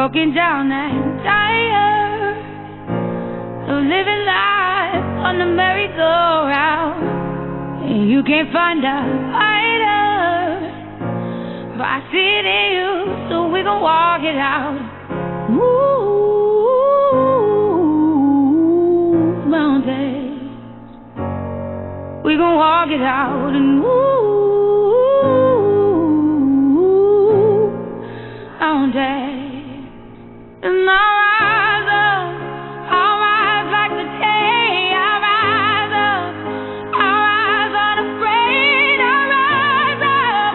broken down and tired of living life on the merry-go-round, and you can't find a fighter, but I see it in you, so we gon' walk it out. Move mountains, we gon' walk it out and move mountains. And I'll rise like the day, I'll rise up, I'll rise unafraid, I'll rise up,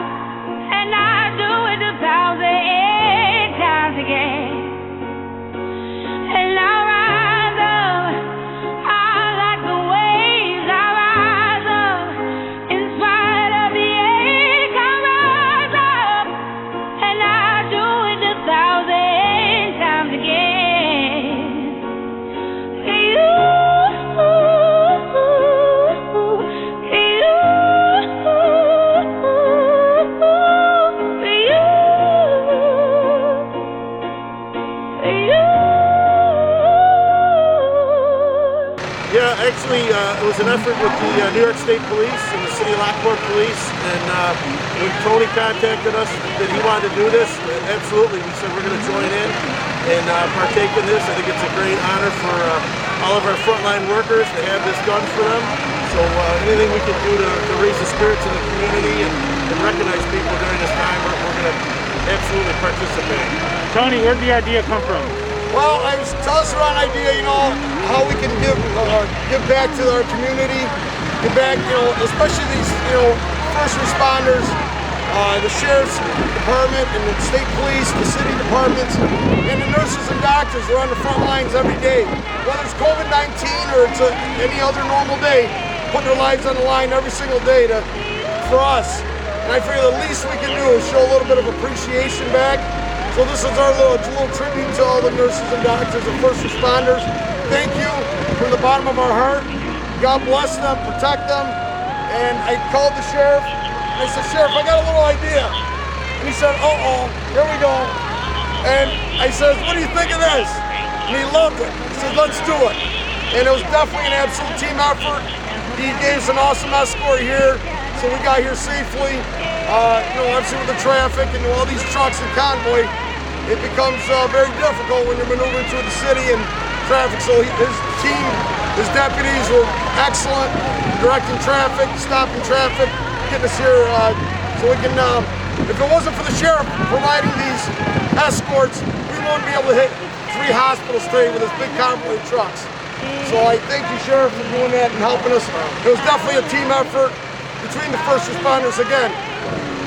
and I'll do it 1,000 times again. And I'll rise up, I'll like the waves, I'll rise up, in spite of the ache, I'll rise up, and I'll do it 1,000 times again. Yeah, actually, it was an effort with the New York State Police and the City of Lockport Police, and when Tony contacted us that he wanted to do this, absolutely, we said we're going to join in and partake in this. I think it's a great honor for all of our frontline workers to have this done for them. So anything we can do to raise the spirits in the community and recognize people during this time, we're going to absolutely participate. Tony, where did the idea come from? Well, I was tell us around idea, how we can give back to our community, give back, especially these, first responders, the sheriff's department and the state police, the city departments, and the nurses and doctors are on the front lines every day. Whether it's COVID-19 or it's any other normal day, putting their lives on the line every single day for us. And I figure the least we can do is show a little bit of appreciation back. So this is our little tribute to all the nurses and doctors and first responders. Thank you from the bottom of our heart. God bless them, protect them. And I called the sheriff. I said, Sheriff, I got a little idea. And he said, here we go. And I said, what do you think of this? And he loved it. He said, let's do it. And it was definitely an absolute team effort. He gave us an awesome escort here, so we got here safely. Obviously with the traffic and all these trucks and convoy, it becomes very difficult when you're maneuvering through the city and traffic. So his team, his deputies were excellent, directing traffic, stopping traffic, getting us here so we can, if it wasn't for the sheriff providing these escorts, we wouldn't be able to hit 3 hospitals today with his big convoy of trucks. So I thank you, Sheriff, for doing that and helping us. It was definitely a team effort between the first responders, again,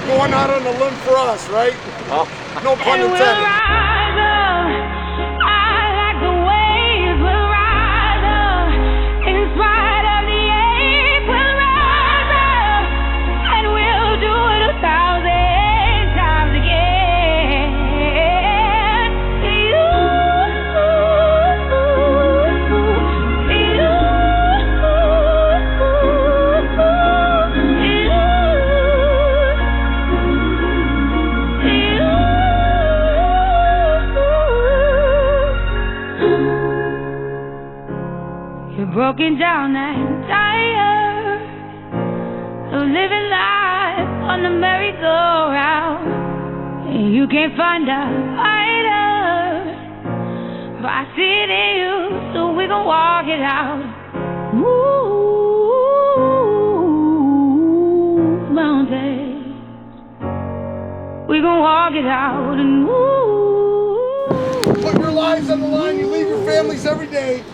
going out on a limb for us, right? No pun intended. Broken down and tired of living life on the merry-go-round, and you can't find a fighter, but I see it in you, so we gon' walk it out. Move mountains, we gon' walk it out and move. Put your lives on the line. You leave your families every day.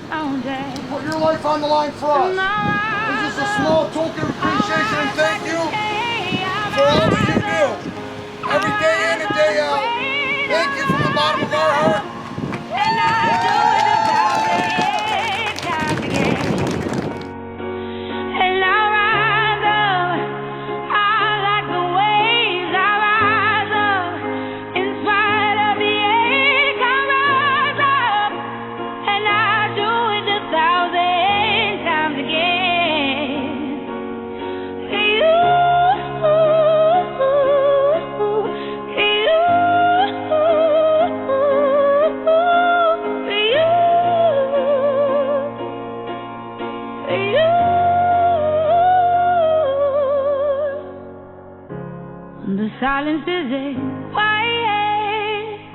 Put your life on the line for us. It's just a small token of appreciation and thank you for all that you do. Every day in and day out. Thank you from the bottom of our heart. silence is quiet,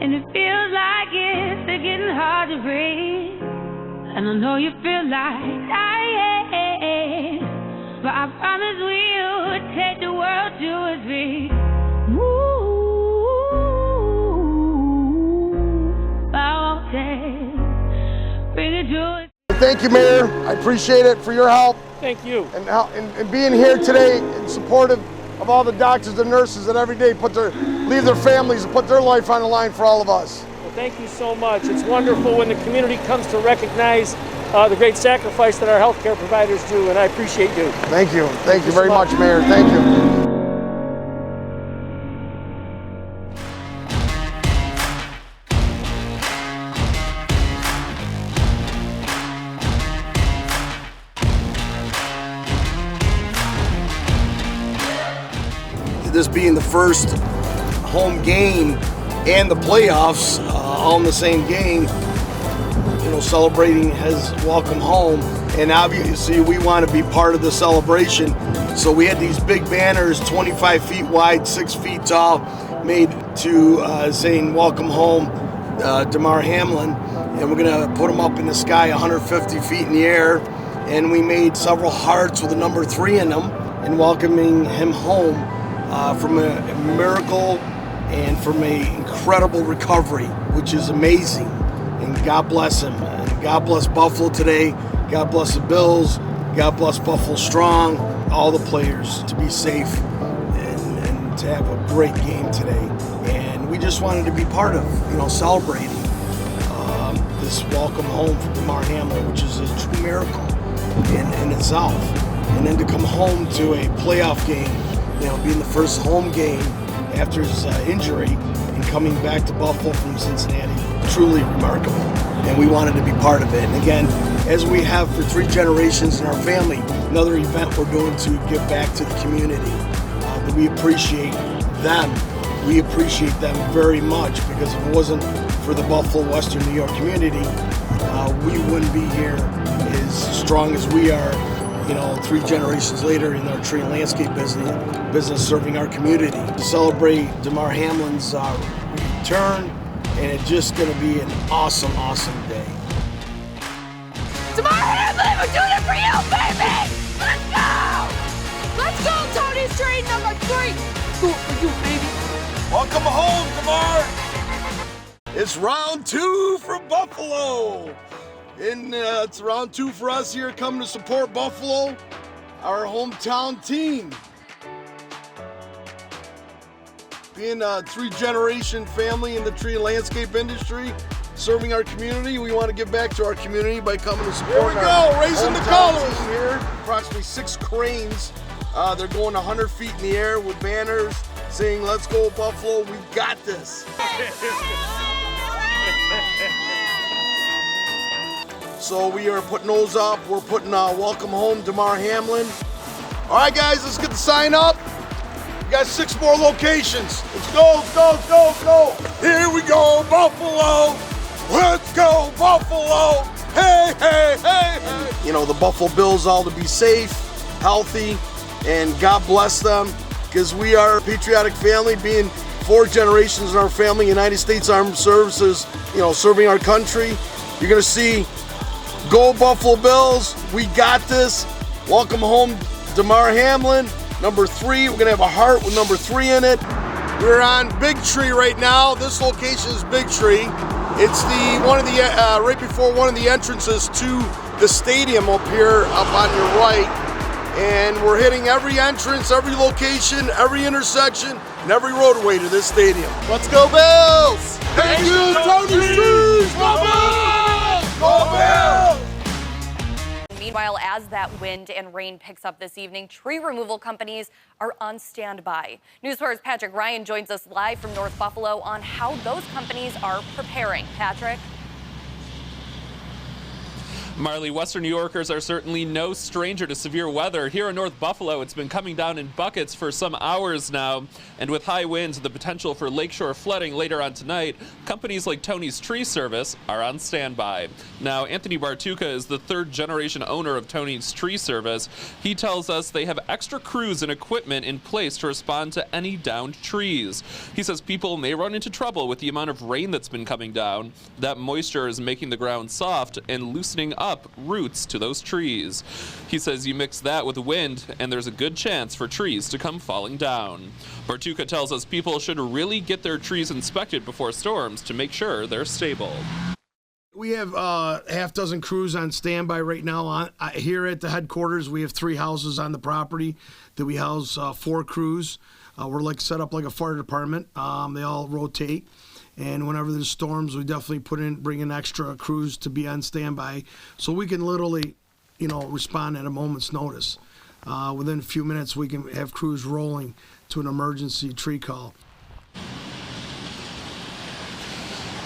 and it feels like it's getting hard to breathe. And I know you feel like dying, but I promise we'll take the world to its feet. Ooh, I won't take, bring it to it. Thank you, Mayor. I appreciate it for your help. Thank you. And being here today in support of all the doctors and nurses that every day leave their families and put their life on the line for all of us. Well, thank you so much. It's wonderful when the community comes to recognize the great sacrifice that our healthcare providers do, and I appreciate you. Thank you. Thank you very much, Mayor. Thank you. This being the first home game and the playoffs all in the same game, you know, celebrating his welcome home. And obviously we want to be part of the celebration. So we had these big banners, 25 feet wide, 6 feet tall, made to saying welcome home, Damar Hamlin. And we're gonna put them up in the sky 150 feet in the air. And we made several hearts with the number 3 in them and welcoming him home. From a miracle and from an incredible recovery, which is amazing. And God bless him. And God bless Buffalo today. God bless the Bills. God bless Buffalo Strong. All the players to be safe and to have a great game today. And we just wanted to be part of, you know, celebrating this welcome home for Damar Hamlin, which is a true miracle in itself. And then to come home to a playoff game, you know, being the first home game after his injury and coming back to Buffalo from Cincinnati, truly remarkable. And we wanted to be part of it. And again, as we have for 3 generations in our family, another event we're doing to give back to the community. That we appreciate them. We appreciate them very much, because if it wasn't for the Buffalo, Western New York community, we wouldn't be here as strong as we are, you know, 3 generations later in our tree and landscape business serving our community. To celebrate Damar Hamlin's return, and it's just going to be an awesome, awesome day. Damar Hamlin, we're doing it for you, baby! Let's go! Let's go, Tony's train number 3! Do it for you, baby! Welcome home, Damar! It's round 2 for Buffalo. And it's round 2 for us here coming to support Buffalo, our hometown team. Being a 3-generation family in the tree and landscape industry, serving our community, we want to give back to our community by coming to support. Here we go, raising the colors here. Approximately 6 cranes. They're going 100 feet in the air with banners saying, "Let's go Buffalo, we got this." So we are putting those up. We're putting welcome home Damar Hamlin. All right, guys, let's get the sign up. We got 6 more locations. Let's go, let's go, let's go, let's go. Here we go, Buffalo. Let's go, Buffalo. Hey, hey, hey, hey. You know, the Buffalo Bills all to be safe, healthy, and God bless them, because we are a patriotic family, being 4 generations in our family, United States Armed Services, you know, serving our country. You're gonna see Go Buffalo Bills, we got this. Welcome home, Damar Hamlin. Number 3, we're gonna have a heart with number 3 in it. We're on Big Tree right now. This location is Big Tree. It's right before one of the entrances to the stadium up here, up on your right. And we're hitting every entrance, every location, every intersection, and every roadway to this stadium. Let's go Bills! Thank you, Tony Cruz! Go Bills! Go Bills! Meanwhile, as that wind and rain picks up this evening, tree removal companies are on standby. News 4's Patrick Ryan joins us live from North Buffalo on how those companies are preparing. Patrick? Marley, Western New Yorkers are certainly no stranger to severe weather. Here in North Buffalo, it's been coming down in buckets for some hours now. And with high winds and the potential for lakeshore flooding later on tonight, companies like Tony's Tree Service are on standby. Now, Anthony Bartuca is the third-generation owner of Tony's Tree Service. He tells us they have extra crews and equipment in place to respond to any downed trees. He says people may run into trouble with the amount of rain that's been coming down. That moisture is making the ground soft and loosening up roots to those trees. He says you mix that with wind and there's a good chance for trees to come falling down. Bartuca tells us people should really get their trees inspected before storms to make sure they're stable. We have half dozen crews on standby right now. Here at the headquarters, we have 3 houses on the property that we house 4 crews. We're like set up like a fire department. They all rotate. And whenever there's storms, we definitely bring in extra crews to be on standby, so we can literally, respond at a moment's notice. Within a few minutes, we can have crews rolling to an emergency tree call.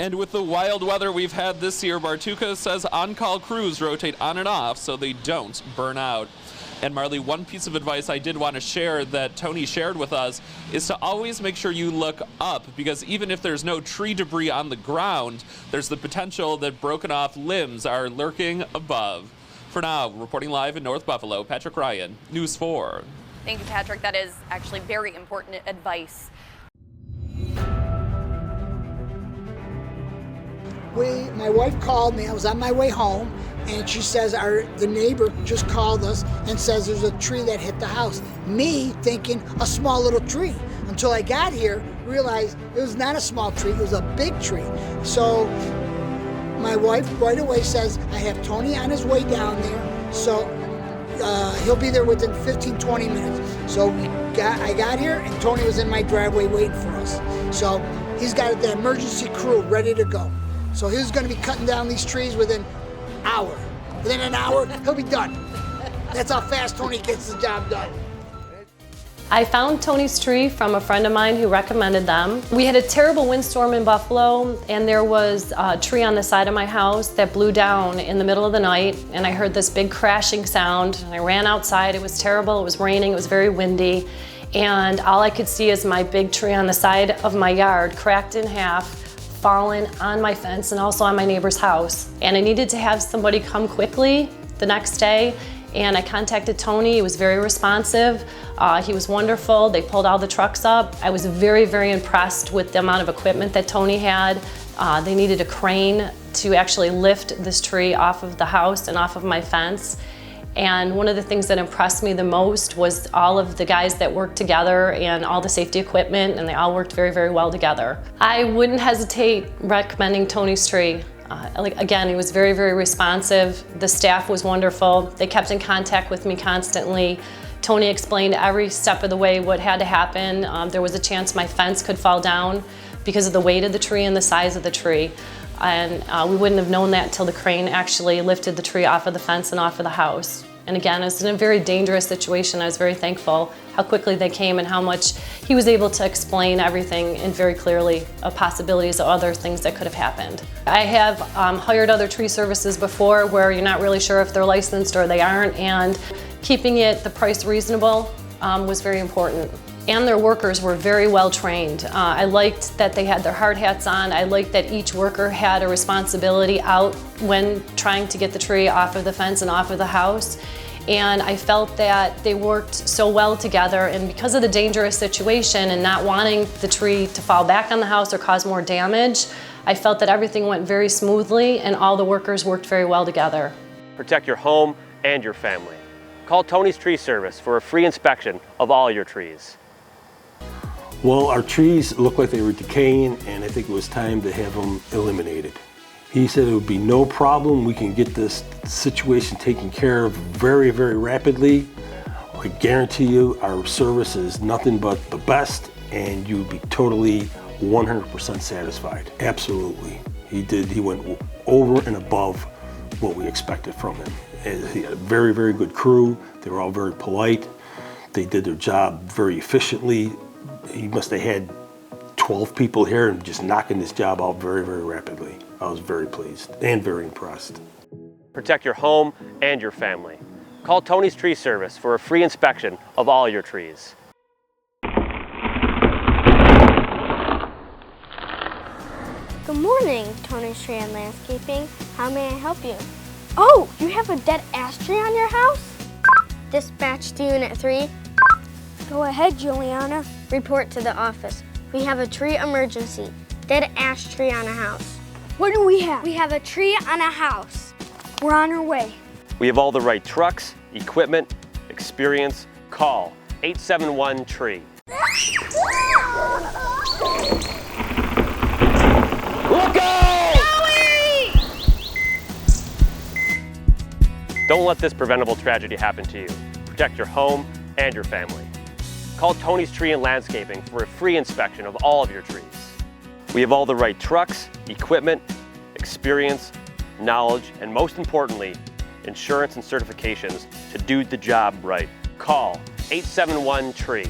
And with the wild weather we've had this year, Bartuca says on-call crews rotate on and off so they don't burn out. And Marley, one piece of advice I did want to share that Tony shared with us is to always make sure you look up, because even if there's no tree debris on the ground, there's the potential that broken off limbs are lurking above. For now, reporting live in North Buffalo, Patrick Ryan, News 4. Thank you, Patrick. That is actually very important advice. My wife called me. I was on my way home, and she says the neighbor just called us and says there's a tree that hit the house. Me thinking a small little tree, until I got here, realized it was not a small tree, it was a big tree. So my wife right away says, I have Tony on his way down there, so he'll be there within 15-20 minutes. So I got here, and Tony was in my driveway waiting for us. So he's got the emergency crew ready to go. So he's going to be cutting down these trees within an hour. Within an hour, he'll be done. That's how fast Tony gets the job done. I found Tony's tree from a friend of mine who recommended them. We had a terrible windstorm in Buffalo, and there was a tree on the side of my house that blew down in the middle of the night, and I heard this big crashing sound, and I ran outside. It was terrible. It was raining. It was very windy, and all I could see is my big tree on the side of my yard cracked in half, fallen on my fence and also on my neighbor's house. And I needed to have somebody come quickly the next day, and I contacted Tony. He was very responsive. He was wonderful. They pulled all the trucks up. I was very, very impressed with the amount of equipment that Tony had. They needed a crane to actually lift this tree off of the house and off of my fence. And one of the things that impressed me the most was all of the guys that worked together and all the safety equipment, and they all worked very, very well together. I wouldn't hesitate recommending Tony's tree. Again, he was very, very responsive. The staff was wonderful. They kept in contact with me constantly. Tony explained every step of the way what had to happen. There was a chance my fence could fall down because of the weight of the tree and the size of the tree. And we wouldn't have known that until the crane actually lifted the tree off of the fence and off of the house. And again, it was in a very dangerous situation. I was very thankful how quickly they came and how much he was able to explain everything and very clearly of possibilities of other things that could have happened. I have hired other tree services before where you're not really sure if they're licensed or they aren't, and keeping the price reasonable was very important. And their workers were very well trained. I liked that they had their hard hats on. I liked that each worker had a responsibility out when trying to get the tree off of the fence and off of the house. And I felt that they worked so well together, and because of the dangerous situation and not wanting the tree to fall back on the house or cause more damage, I felt that everything went very smoothly and all the workers worked very well together. Protect your home and your family. Call Tony's Tree Service for a free inspection of all your trees. Well, our trees looked like they were decaying, and I think it was time to have them eliminated. He said it would be no problem. We can get this situation taken care of very, very rapidly. I guarantee you our service is nothing but the best, and you'd be totally 100% satisfied. Absolutely. He went over and above what we expected from him. He had a very, very good crew. They were all very polite. They did their job very efficiently. He must have had 12 people here and just knocking this job out very, very rapidly. I was very pleased and very impressed. Protect your home and your family. Call Tony's Tree Service for a free inspection of all your trees. Good morning, Tony's Tree and Landscaping. How may I help you? Oh, you have a dead ash tree on your house? Dispatch to Unit 3. Go ahead, Juliana. Report to the office. We have a tree emergency. Dead ash tree on a house. What do we have? We have a tree on a house. We're on our way. We have all the right trucks, equipment, experience. Call 871-TREE. Look out! Don't let this preventable tragedy happen to you. Protect your home and your family. Call Tony's Tree and Landscaping for a free inspection of all of your trees. We have all the right trucks, equipment, experience, knowledge, and most importantly, insurance and certifications to do the job right. Call 871-TREE.